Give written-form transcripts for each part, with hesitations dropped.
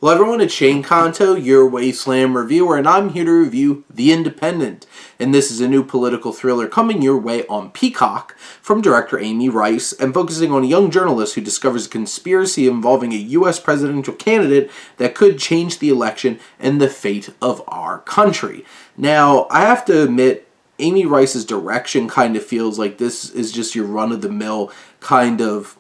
Hello everyone, it's Shane Kanto, your Wasteland reviewer, and I'm here to review The Independent. And this is a new political thriller coming your way on Peacock from director Amy Rice and focusing on a young journalist who discovers a conspiracy involving a U.S. presidential candidate that could change the election and the fate of our country. Now, I have to admit, Amy Rice's direction kind of feels like this is just your run-of-the-mill kind of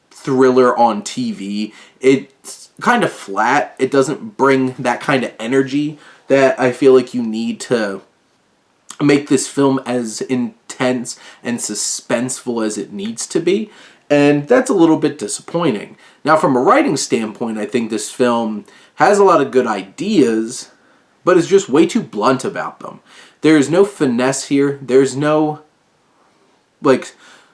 thriller on TV. It's kind of flat. It doesn't bring that kind of energy that I feel like you need to make this film as intense and suspenseful as it needs to be. And that's a little bit disappointing. Now, from a writing standpoint, I think this film has a lot of good ideas, but is just way too blunt about them. There is no finesse here. There's no,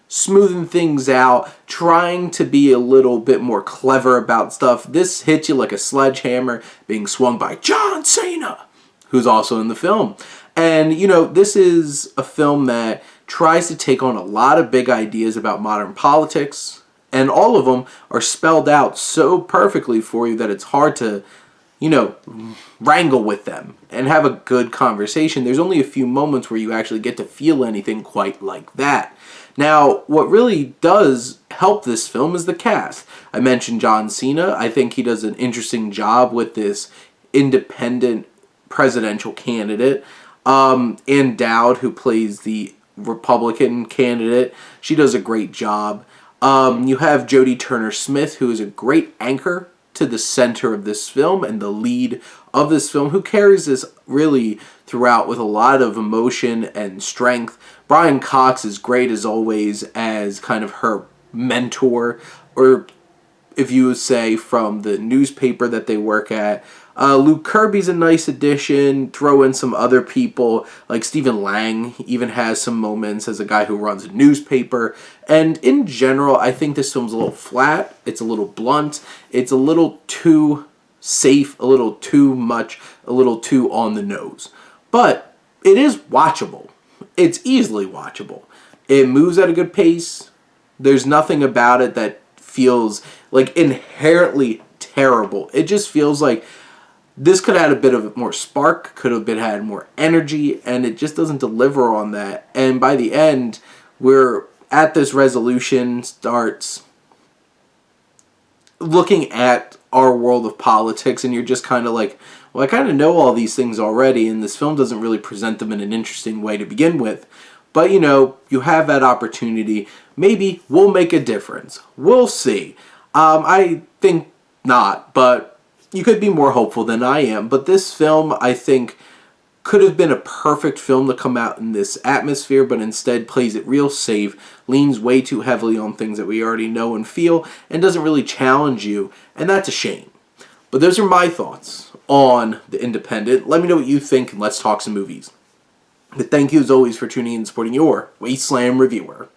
smoothing things out, trying to be a little bit more clever about stuff. This hits you like a sledgehammer being swung by John Cena, who's also in the film. And, this is a film that tries to take on a lot of big ideas about modern politics, and all of them are spelled out so perfectly for you that it's hard to, wrangle with them and have a good conversation. There's only a few moments where you actually get to feel anything quite like that. Now, what really does help this film is the cast. I mentioned John Cena. I think he does an interesting job with this independent presidential candidate. Ann Dowd, who plays the Republican candidate, she does a great job. You have Jodie Turner-Smith, who is a great anchor to the center of this film and the lead of this film, who carries this really throughout with a lot of emotion and strength. Brian Cox is great as always as kind of her mentor, or if you would say from the newspaper that they work at. Luke Kirby's a nice addition. Throw in some other people, like Stephen Lang even has some moments as a guy who runs a newspaper. And in general, I think this film's a little flat. It's a little blunt. It's a little too safe, a little too much, a little too on the nose. But it is watchable. It's easily watchable. It moves at a good pace. There's nothing about it that feels like inherently terrible. It just feels like this could have had a bit of more spark, could have had more energy, and it just doesn't deliver on that. And by the end, we're at this resolution, starts looking at our world of politics, and you're just kind of like, well, I kind of know all these things already, and this film doesn't really present them in an interesting way to begin with. But, you have that opportunity. Maybe we'll make a difference. We'll see. I think not, but you could be more hopeful than I am. But this film, I think, could have been a perfect film to come out in this atmosphere, but instead plays it real safe, leans way too heavily on things that we already know and feel, and doesn't really challenge you, and that's a shame. But those are my thoughts on The Independent. Let me know what you think, and let's talk some movies. But thank you as always for tuning in and supporting your Wasteland reviewer.